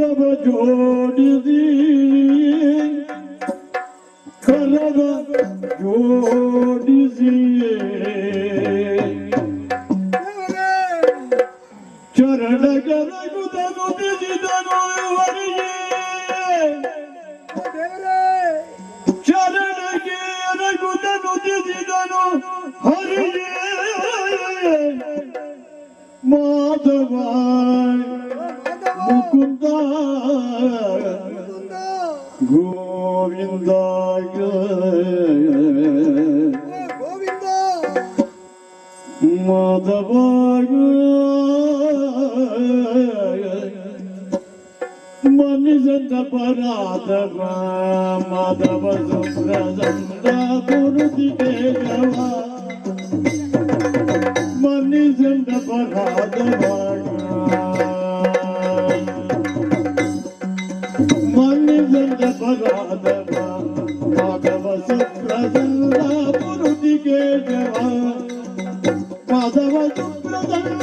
ಕರವ ಜೋಡಿಸಿ ಕರವ ಜೋಡಿಸಿ ಚರಣ ಕರಗುದನು ದಿಸಿದನು ವರಿಯೇ ಚರಣಗೆ ಎರಗುದನು ದಿಸಿದನು ಹರಿಯೇ ಮಾಧವ ಮುಕುಂದ ಗೋವಿಂದ ಮಾಧವ ಮನಿಜನ ಪರಾಧವ ಮಾಧವ ಸುಪ್ರಸಂದ ಗುರುದಿದೇವ ಮನಿಜನ ಪರಾಧವ ಮನಿಜನ ಪರಾಧವ ಮಾಧವ ಸುಪ್ರಸಂದ ಗುರುದಿದೇವ ಮಾಧವ ಸುಪ್ರಸಂದ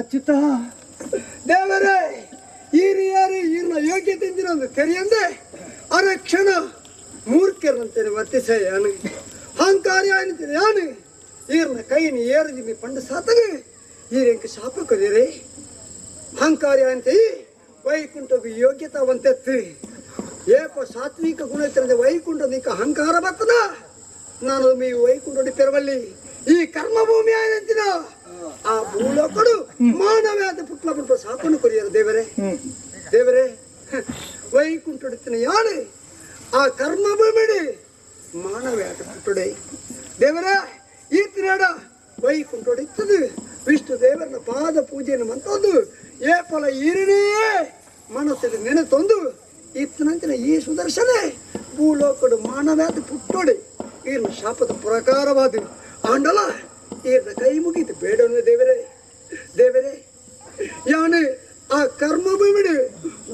ಅಚ್ಯುತ ದೇವರೇ ಹಿರಿಯರು ಇರ್ನ ಯೋಗ್ಯತೆ ತೆರೆಯಂದೆ ಅರಕ್ಷಣ ಮೂರ್ಖರಂತೆ ವರ್ತಿಸೆ ಯಾನು ಅಹಂಕಾರಿ ಆಯ್ತದೆ ಯಾನು ಈರ್ನ ಕೈನ ಏರಿದಿ ಪಂಡ ಸಾತಗೆ ಈರೆಂಕ ಶಾಪ ಕೊದಿರೆ ಅಹಂಕಾರಿ ಆಯ್ತೆ ವೈಕುಂಠಗೂ ಯೋಗ್ಯತಾವಂತೆತ್ತು ಏಪ ಸಾತ್ವಿಕ ಗುಣ ಇರ್ತದೆ ವೈಕುಂಠ ನೀಕ ಅಹಂಕಾರ ಬರ್ತದ ನಾನು ಮೀ ವೈಕುಂಠ ಪೆರವಲ್ಲಿ ಈ ಕರ್ಮಭೂಮಿ ಆಯ್ತಿನ ಆ ಭೂಲೋಕಡು ಮಾನವ್ಯಾದ ಪುಟ್ಲ ಪುಟ್ಟ ಸಾಪನ್ನು ಕೊರಿಯರು ದೇವರೇ ದೇವರೇ ವೈಕುಂಠ ಯಾರು ಆ ಕರ್ಮಭೂಮಿಡಿ ಮಾನವ್ಯಾದ ಪುಟ್ಟುಡೆ ದೇವರೇ ಈತನಾಡ ವೈಕುಂಠ ಇತ್ತದು ವಿಷ್ಣು ದೇವರನ್ನ ಪಾದ ಪೂಜೆಯನ್ನು ಮಂತೊಂದು ಏಪಲ ಈರಿನೇ ಮನಸ್ಸಿಗೆ ನೆನೆತೊಂದು ಇತ್ತನಂತಿನ ಈ ಸುದರ್ಶನೆ ಭೂಲೋಕಡು ಮಾನವ್ಯಾದ ಪುಟ್ಟೋಡೆ ಈರ್ನ ಶಾಪದ ಪ್ರಕಾರವಾದ ಆಂಡಲ ಈರ್ನ ಕೈ ಮುಗಿದು ಬೇಡನು ದೇವರೇ ದೇವರೇ ಯಾನು ಆ ಕರ್ಮಭೂಮಿಡು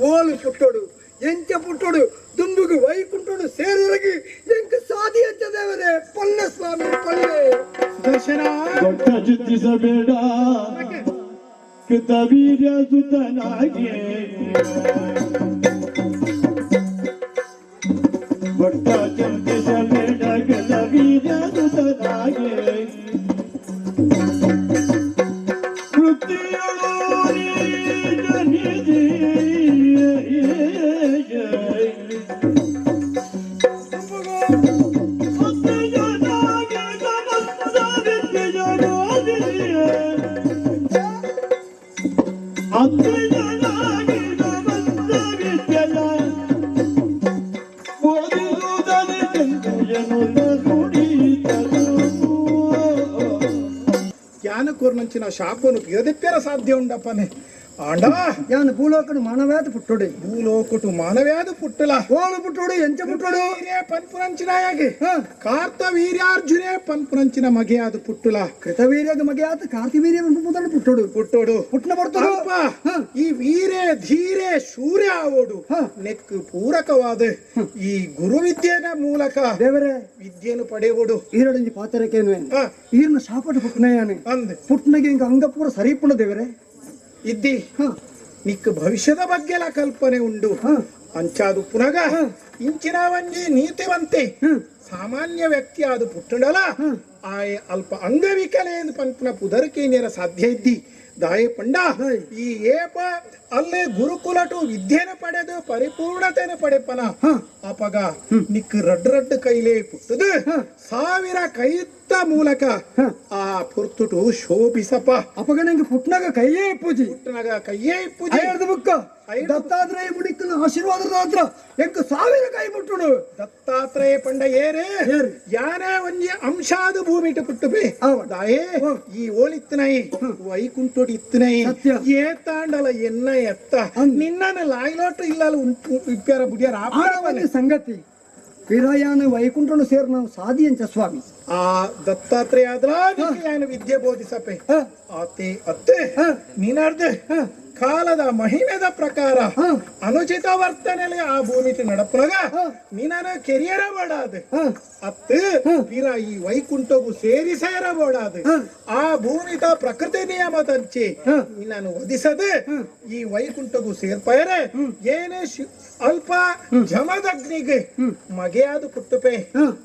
ಓಲು ಪುಟ್ಟೋಡು ಎಂಚ ಪುಟ್ಟೋಡು ದುಂಬುಗು ವೈಕುಂಠೋಡು ಸೇರಿರಗಿ ಎಂಕ ಸಾಧಿ ಅಂಚ ದೇವರೇ ಪೊಲ್ಲೆ ಸ್ವಾಮಿ ಪೊಲ್ಲೆ ದರ್ಶನ ದೊಡ್ಡ ಚಿಂತಿಸಬೇಡ ಕೃತವೀರ್ಯ ಸುತನಾಗಿ ದೊಡ್ಡ ಚಿಂತಿಸಬೇಡ ಕೃತವೀರ್ಯ ಸುತನಾಗಿ ಜ್ಞಾನಕೂರ್ನಂಚಿನ ಶಾಪನು ಕಿರದಿಪ್ಪೆರ ಸಾಧ್ಯ ಉಂಡಪ್ಪನೆ ಆಂಡ ಯಾನು ಭೂಲೋಕಡು ಮಾನವ್ಯಾದ ಪುಟ್ಟೋಡೆ ಭೂಲೋಕಟು ಮಾನವ್ಯಾದ ಪುಟ್ಟಲ ಓಳು ಪುಟ್ಟೋಡು ಎಂಚ ಪುಟ್ಟೋಡು ಪನ್ಪುರಂಚಿನಾಯಾಗಿ ಕಾರ್ತವೀರ್ಯಾರ್ಜುನೇ ಪನ್ಪುರಂಚಿನ ಮಗೆಯಾದ ಪುಟ್ಟುಲ ಕೃತವೀರ್ಯದ ಮಗೆಯಾದ ಕಾರ್ತಿವೀರ್ಯ ಮುದಲು ಪುಟ್ಟೋಡು ಪುಟ್ಟೋಡು ಪುಟ್ಟನ ಬರ್ತಡು ಈ ವೀರೇ ಧೀರೆ ಶೂರ್ಯ ಆವೋಡು ನೆಕ್ಕು ಪೂರಕವಾದ ಈ ಗುರುವಿದ್ಯೆನ ಮೂಲಕ ದೇವರೇ ವಿದ್ಯೆಯನ್ನು ಪಡೆಯುವುದು ಈರಡಂಜಿ ಪಾತ್ರಕ್ಕೇನು ಈರ್ನ ಶಾಪಟ ಪುಟ್ಟನೆಯಾನೆ ಅಂದೆ ಪುಟ್ಟನಿಗೆ ಇಂಕ ಅಂಗಪೂರ ಸರಿಪುಣ ದೇವರೇ ಇದ್ದಿ ನಿಕ್ಕ ಭವಿಷ್ಯದ ಬಗ್ಗೆ ಕಲ್ಪನೆ ಉಂಡು ಅಂಚಾದು ಪುನಗ ಇಂಚಿನ ಒಂಜಿ ನೀತಿವಂತೆ ಸಾಮಾನ್ಯ ವ್ಯಕ್ತಿ ಅದು ಪುಟ್ಟಡಲ ಆಯ್ ಅಲ್ಪ ಅಂಗವಿಕಲೆ ಎಂದು ಪಂಪನ ಪುದರ್ಕೆ ನೇರ ಸಾಧ್ಯ ಇದ್ದಿ ದಾಯ ಪಂಡ ಈ ಏಪ ಅಲ್ಲೇ ಗುರುಕುಲಟು ವಿದ್ಯೆನ ಪಡೆದು ಪರಿಪೂರ್ಣತೆನ ಪಡೆಪನ ಅಪಗ ನಿಕ್ ರಡ್ಡು ಕೈಲೇ ಪುಟ್ಟದು ಸಾವಿರ ಕೈತ್ತ ಮೂಲಕ ಆ ಪುರ್ತುಟು ಶೋಭಿಸಪ ಅಪಗ ನಂಗೆ ಪುಟ್ನಾಗ ಕೈಯೇ ಪೂಜಿ ಪುಟ್ಟನಾಗ ಕೈಯೇ ಪೂಜೆ ಬುಕ್ಕ ದತ್ತಾತ್ರೇಯ ಮುಡಿಕನ ಆಶೀರ್ವಾದದ ಹತ್ರ ಎಂಕ ಸಾವಿರ ಕೈ ಮುಟ್ಟುಡು ದತ್ತಾತ್ರೇಯ ಪಂಡ ಏರೇ ಯಾನೇ ಒಂಜಿ ಅಂಶಾದು ಭೂಮಿ ಇಟ್ಟು ಪುಟ್ಟುಬೆ ದಾಯೇ ಈ ಓಳಿತ್ತನೈ ವೈಕುಂಠೋಡಿ ಇತ್ತನೈ ಏತಾಂಡಲ ಎನ್ನ ಎತ್ತ ನಿನ್ನನ ಲಾಯ್ಲೋಟು ಇಲ್ಲ ಇಪ್ಪ್ಯಾರ ಬುಡಿಯಾರ ಆಡವಲ್ಲಿ ಸಂಗತಿ ವಿರಯಾನ ವೈಕುಂಠನು ಸೇರ್ ನಾವು ಸಾಧಿಯಂಚ ಸ್ವಾಮಿ ಆ ದತ್ತಾತ್ರೇಯ ಆದ್ರ ವಿದ್ಯೆ ಬೋಧಿಸಪೆ ಆತೆ ಅತ್ತೆ ನೀನಾರ್ದ ಕಾಲದ ಮಹಿಮೆದ ಪ್ರಕಾರ ಅನುಚಿತ ವರ್ತನೆಲೆ ಆ ಭೂಮಿ ನಡಪಲಗ ನೀನ ಕೆರಿಯರ ಬೋಡಾದ ಅತ್ತು ಪಿರ ಈ ವೈಕುಂಠಗೂ ಸೇರಿ ಸೇರಬೋಡಾದ ಆ ಭೂಮಿತ ಪ್ರಕೃತಿ ನಿಯಮದಂಚೆ ನಿನ್ನನ್ನು ಒದಿಸದ ಈ ವೈಕುಂಠಗೂ ಸೇರ್ಪಯರೆ ಏನೇ ಅಲ್ಪ ಜಮದಗ್ನಿಗೆ ಮಗೆಯಾದು ಪುಟ್ಟುಪೆ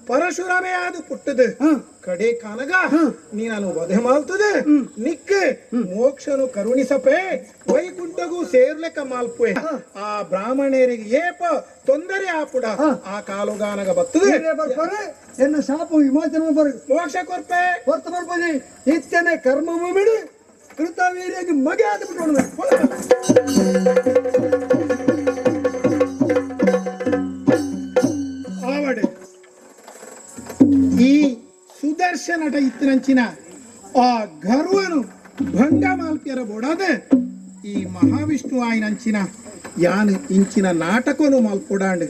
ಪರಶುರಮೇ ಆದು ಪುಟ್ಟದು ಕಡೆ ಕಾನಗ ನೀನು ವಧೆ ಮಾಲ್ತದೆ ನಿಕ್ಕ ಮೋಕ್ಷನು ಕರುಣಿಸಪೆ ವೈಕುಂಠಗೂ ಸೇರ್ಲೆಕ್ಕ ಮಾಲ್ಪೆ ಆ ಬ್ರಾಹ್ಮಣರಿಗೆ ಏಪ ತೊಂದರೆ ಆಪುಡ ಆ ಕಾಲುಗಾನಗ ಬರ್ತದೆ ಎನ್ನ ಶಾಪ ವಿಮೋಚನೆ ಮೋಕ್ಷ ಕೊರ್ಪೆ ಹೊರತು ಬರ್ಬೋದು ನಿತ್ಯನೇ ಕರ್ಮ ಬಿಡಿ ಕೃತವೀರ್ಯಾಗಿ ಮಗೆ ಆದ ಆವಡೆ ಈ ಸುದರ್ಶನಟ ಇತ್ತಿನಂಚಿನ ಆ ಗರ್ವನು ಭಂಗ ಮಾಲ್ಪಿಯರ ಬೋಡಾದ ಈ ಮಹಾವಿಷ್ಣು ಆಯ್ನಂಚಿನ ಯಾನ್ ಇಂಚಿನ ನಾಟಕನು ಮಾಲ್ಪೊಡಾಂಡ್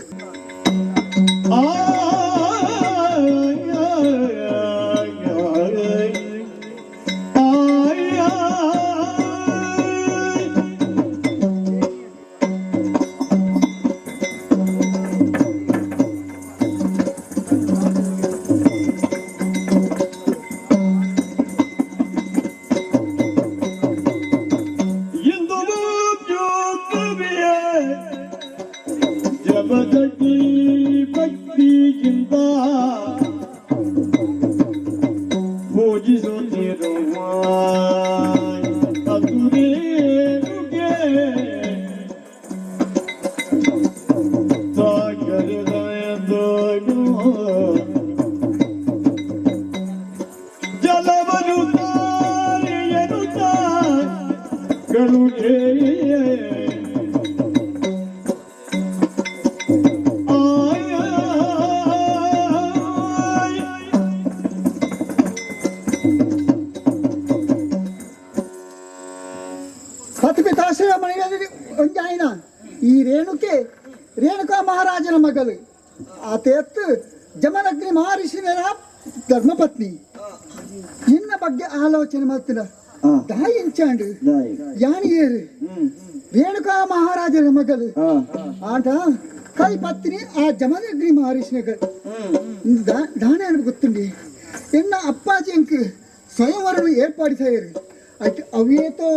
ಪತಿಪಿತಾಶ್ರಯ ಮನೆಯಲ್ಲಿ ಒಂಜಾಯಿನ ಈ ರೇಣುಕಾ ಮಹಾರಾಜನ ಮಗಳು ಆತ ಎತ್ತು ಜಮದಗ್ನಿ ಮಹರ್ಷಿನ ಧರ್ಮಪತ್ನಿ ಇನ್ನ ಬಗ್ಗೆ ಆಲೋಚನೆ ಮಾಡ್ತಿಲ್ಲ ದಾಯಿ ಇಂಚಾಂಡು ಯಾನಿಗೇರು ರೇಣುಕಾ ಮಹಾರಾಜನ ಮಗಳು ಆಟ ಕೈ ಪತ್ನಿ ಆ ಜಮದಗ್ನಿ ಮಹರ್ಷಿನ ದಾನೆ ಅನುಭವ ಗೊತ್ತುಂಡಿ ಎನ್ನ ಅಪ್ಪಾಜಿ ಅಂಕ್ ಸ್ವಯಂವರ ಏರ್ಪಾಡು ಸಾಯರು ಆಯ್ತು ಅವೇತೋ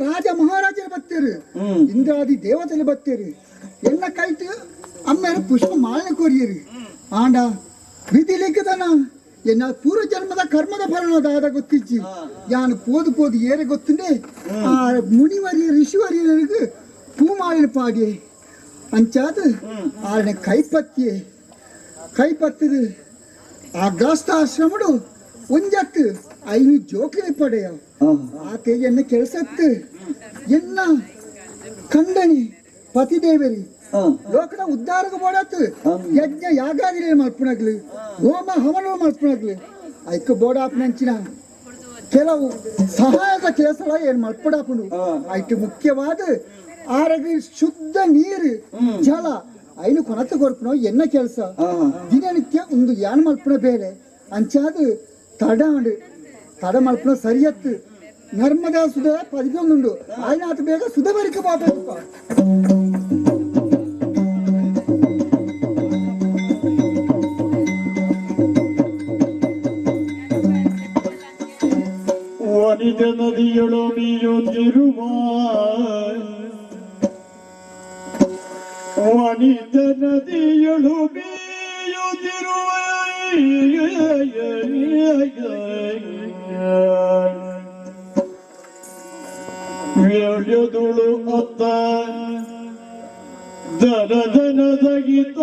ರಾಜ ಮಹಾರಾಜರು ಬತ್ತೇರು ಇಂದ್ರಾದಿ ದೇವತೆలు ಬತ್ತೇರು ಎನ್ನ ಕೈಟ್ ಅಮ್ಮೇರು ಪುಷ್ಪ ಮಾಲಿನ ಕೊರಿಯರು ಆಂಡ ವಿಧಿ ಲಿಖಿತನ ಎನ್ನ ಪೂರ್ವ ಜನ್ಮದ ಕರ್ಮದ ಫಲನದಾದ ಗೊತ್ತಿಚ್ಚಿ ಯಾನು ಪೋದು ಪೋದು ಏರೆ ಗೊತ್ತುಂಡೆ ಆ ಮುನಿವರಿಯ ಋಷಿವರಿಯರಿಗೆ ಪೂಮಾಲಿನ ಪಾಡಿ ಅಂಚಾದ ಆನೆ ಕೈಪತ್ತಿದು ಆ ಗ್ರಾಸ್ತಾಶ್ರಮಡು ಒಂಜತ್ತು ಐನು ಜೋಕಿನ ಪಡೆಯ ಆಕೆ ಎನ್ನ ಕೆಲಸತ್ತು ಎನ್ನ ಕಂಡನಿ ಪತಿದೇವರಿ ಲೋಕದ ಉದ್ಧಾರಕ ಬೋಡಾತು ಯಜ್ಞ ಯಾಗಾದಿರೇ ಮಲ್ಪನಾಗ್ಲಿ ಹೋಮ ಹವನ ಮಲ್ಪನಾಗ್ಲಿ ಐಕ ಬೋಡಾಪನಂಚಿನ ಕೆಲವು ಸಹಾಯದ ಕೆಲಸ ಏನ್ ಮಲ್ಪಡಾಪನು ಐಟು ಮುಖ್ಯವಾದ ಆರೋಗ್ಯ ಶುದ್ಧ ನೀರು ಜಲ ಐನು ಕೊನತ ಕೊರ್ಪನೋ ಎನ್ನ ಕೆಲಸ ದಿನನಿತ್ಯ ಒಂದು ಯಾನ್ ಮಲ್ಪನ ಬೇರೆ ಅಂಚಾದು ತಡ ಮಲ್ಪನ ಸರಿಯತ್ತು ನರ್ಮದಾ ಸುಧ ಪದಿಗೊಂದುಂಡು ఆయన అత ಬೇಗ ಸುಧ ಬರಿಕ ಪಾಪ ವನಿತ ನದಿಯೊಳು ಮೀಯುತ್ತಿರುವ ವನಿತ ನದಿಯಳು ಬೇಯುತ್ತಿರುವ ಎಳೆದುಳು ಅತ್ತ ದನದಗಿತ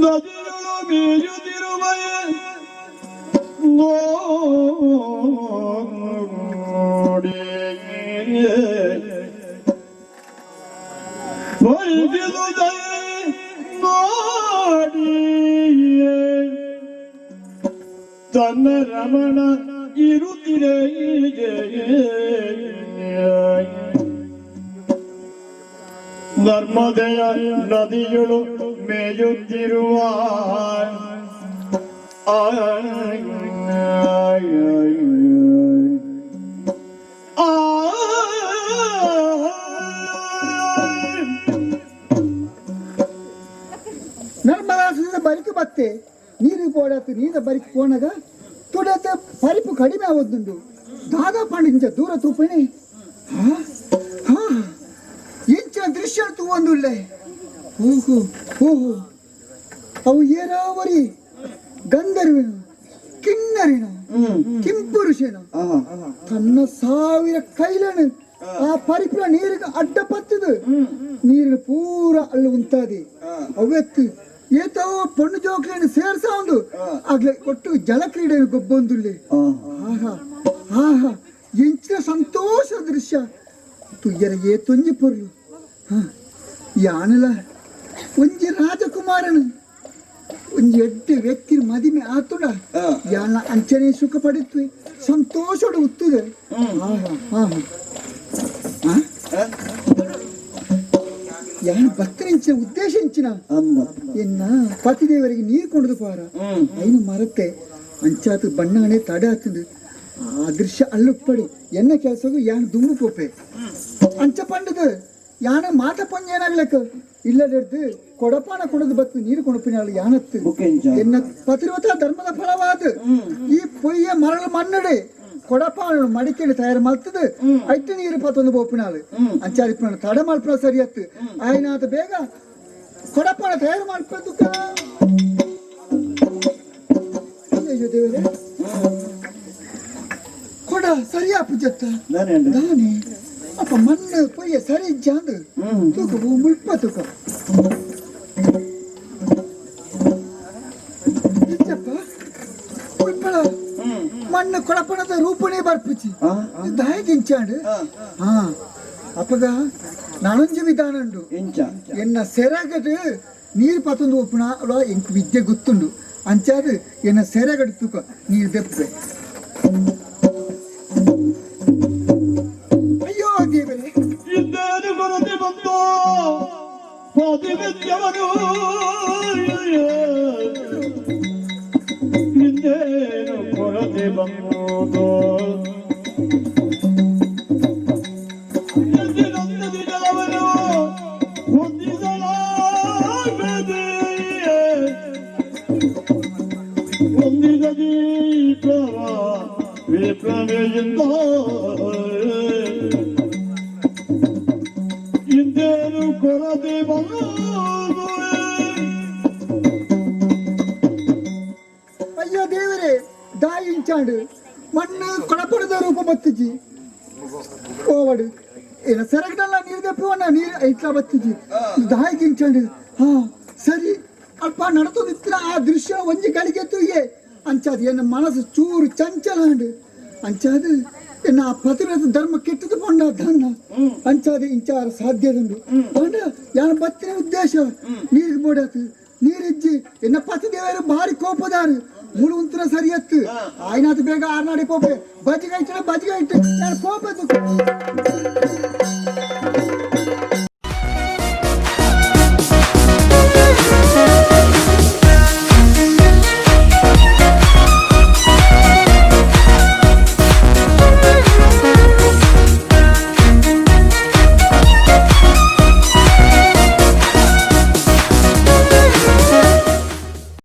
ನದಿಯಳು ಬೇಯುತ್ತಿರುವ ನೋಡಿ ನೋಡಿ ತನ್ನ ರಮಣ ಇರುತ್ತಿರೆ ನರ್ಮದೆಯ ನದಿಗಳು ಮೇಯುತ್ತಿರುವ ನರ್ಮದಾಸದ ಬರಿಕು ಬತ್ತೆ ನೀರು పోడತ್ತು ನೀರ ಬರಿಕು పోనగా తోడైతే పరిపు కడిమే అవద్దుండు దాదాపు ఇంచ దూర తూపని ఇంచిన దృశ్యాలు తూవందుల్లే ಓಹೋ ಓಹೋ ಅವು ಏರಾವರಿ ಗಂಧರ್ವಿನ ಕಿನ್ನರಿನ ಕಿಂಪುರುಷನ ತನ್ನ 1000 ಕೈಲನು ಆ ಪರಿಪುರ ನೀರಿಗೆ ಅಡ್ಡ ಪತ್ತದು ನೀರಿನ ಪೂರ ಅಲ್ಲಿ ಉಂಟಾದಿ ಅವೆತ್ತು ಏತೋ ಪಣ್ಣು ಜೋಕ್ಲಿಯನ್ನು ಸೇರ್ಸ ಒಂದು ಆಗ್ಲೇ ಒಟ್ಟು ಜಲಕ್ರೀಡೆಯನ್ನು ಗೊಬ್ಬೊಂದುಲ್ಲಿ ಆಹಾ ಆಹಾ ಎಂಚಿನ ಸಂತೋಷ ದೃಶ್ಯ ತುಯ್ಯರ ಏತೊಂಜಿ ಪೊರ್ಲು ಯಾನಲ ಒಂಜಿ ರಾಜಕುಮಾರನು ಒಂಜಿ ಎಡ್ಡೆ ವ್ಯಕ್ತಿ ಮದಿಮೆ ಆತುಡ ಯಾನ ಅಂಚನೆ ಸುಖ ಪಡಿತ್ವೆ ಸಂತೋಷೋಡ ಉತ್ತುದೆ ಯಾನ ಭಕ್ತರಿಂಚಿನ ಉದ್ದೇಶಿಂಚಿನ ಎನ್ನ ಪತಿದೇವರಿಗೆ ನೀರು ಕೊಂಡದು ಪಾರ ಐನು ಮರತೆ ಅಂಚಾತು ಬಣ್ಣಾಣೆ ತಡೆ ಆತಂದು ಆ ದೃಶ್ಯ ಅಲ್ಲುಪ್ಪಡಿ ಎನ್ನ ಕೆಲಸಗೂ ಯಾನ ದುಮ್ಮು ಪೋಪೆ ಅಂಚ ಪಂಡದು ಯಾನ ಮಾತ ಪಂಜೇನಾಗ್ಲಕ್ಕ ಇಲ್ಲದೆಡ್ದು ಕೊಡಪಾನ ಕೊಡದು ಬತ್ತು ನೀರು ಕೊಡಪಿನಾಳು ಯಾನತ್ತು ಎನ್ನ ಪತಿರ್ವತ ಧರ್ಮದ ಫಲವಾದ ಈ ಪೊಯ್ಯ ಮರಳ ಮನ್ನಡೆ ಕೊಡಪಾನ ಮಡಿಕೆಂಡು ತಯಾರು ಮಲ್ತದ ಐಟ್ಟು ನೀರು ಪತ್ತೊಂದು ಬೋಪಿನಾಳು ಅಂಚಾರಿಪ್ಪ ತಡ ಮಲ್ಪನ ಸರಿಯತ್ತು ಆಯ್ನಾತ ಬೇಗ ಕೊಡಪಾನ ತಯಾರು ಮಾಡ್ಕೊಂಡು ಅಯ್ಯೋ ದೇವರೇ ಕೊಡ ಸರಿಯಾ ಪುಜತ್ತ ದಾನಿ ಅಪ್ಪ ಮಣ್ಣು ಪೊಯ್ಯ ಸರಿ ಜಾಂದು ತೂಕ ಮುಲ್ಪ ತೂಕ ಮುಲ್ಪಳ ಮಣ್ಣು ಕೊಳಪಣದ ರೂಪನೇ ಬರ್ಪಿಚ್ಚಿ ದಾಯಗಿಂಚಾಂಡು ಅಪ್ಪಗ ನಾನೊಂಜಿ ವಿಧಾನಂಡು ಎನ್ನ ಸೆರಗಡು ನೀರು ಪತ್ತೊಂದು ಒಪ್ಪುಣ ಎಂಕ್ ವಿದ್ಯೆ ಗೊತ್ತುಂಡು ಅಂಚಾದು ಎನ್ನ ಸೆರಗಡು ತೂಕ ನೀರು ದೆಪ್ಪೆ ಅಯ್ಯೋ ದೇವರೇ ಇಂದೇನು ಕೊರತೆ ಬಂತು ಪಾತಿವಿದ್ಯವನು ಇಂದೇನು ಕೊರತೆ ಬಂತು ಎಂದಿನಂದದಿ ಜಲವನು ಹೊಂದಿಸಲಾಗದೆ ಹೊಂದಿದ ದೀಪವ ವಿಪ್ರಮೆಯಿಂದ ಇಂದೇನು ಕೊರತೆ ಬಂತು ಅಯ್ಯೋ ದೇವರೇ ದಾಯಿಂಚಾಂಡು ಮಣ್ಣು ಕೊಳಪಣದ ರೂಪ ಬತ್ತಿಜಿ ಓವಡು ಏನ ಸೆರಗಡಲ್ಲ ನೀರು ದೆಪ್ಪುವಣ್ಣ ನೀರು ಐಟ್ಲ ಬತ್ತಿಜಿ ದಾಯಿಗಿಂಚಾಂಡು ಸರಿ ಅಲ್ಪ ನಡತೋದಿತ್ತಿನ ಆ ದೃಶ್ಯ ಒಂಜಿ ಗಳಿಗೆ ತೂಯೆ ಅಂಚಾದು ಎನ್ನ ಮನಸ್ಸು ಚೂರು ಚಂಚಲ ಅಂಡು ಅಂಚಾದು ಎನ್ನ ಆ ಪತಿವ್ರತ ಧರ್ಮ ಕೆಟ್ಟದು ಪೊಂಡ ಧನ್ನ ಅಂಚಾದು ಇಂಚಾರ ಸಾಧ್ಯದುಂಡು ಪಂಡ ಯಾನ ಬತ್ತಿನ ಉದ್ದೇಶ ನೀರಿಗೆ ಬೋಡಾತು ನೀರಿಜ್ಜಿ ಎನ್ನ ಪತಿ ದೇವರು ಭಾರಿ ಕೋಪದಾರು ಮುಳು ಉಂತಿನ ಸರಿಯತ್ತು ಆಯ್ನಾತು ಬೇಗ ಆರ್ನಾಡಿ ಪೋಪೆ ಬಜಿಗೈಟ ನಾನು ಕೋಪದ್ದು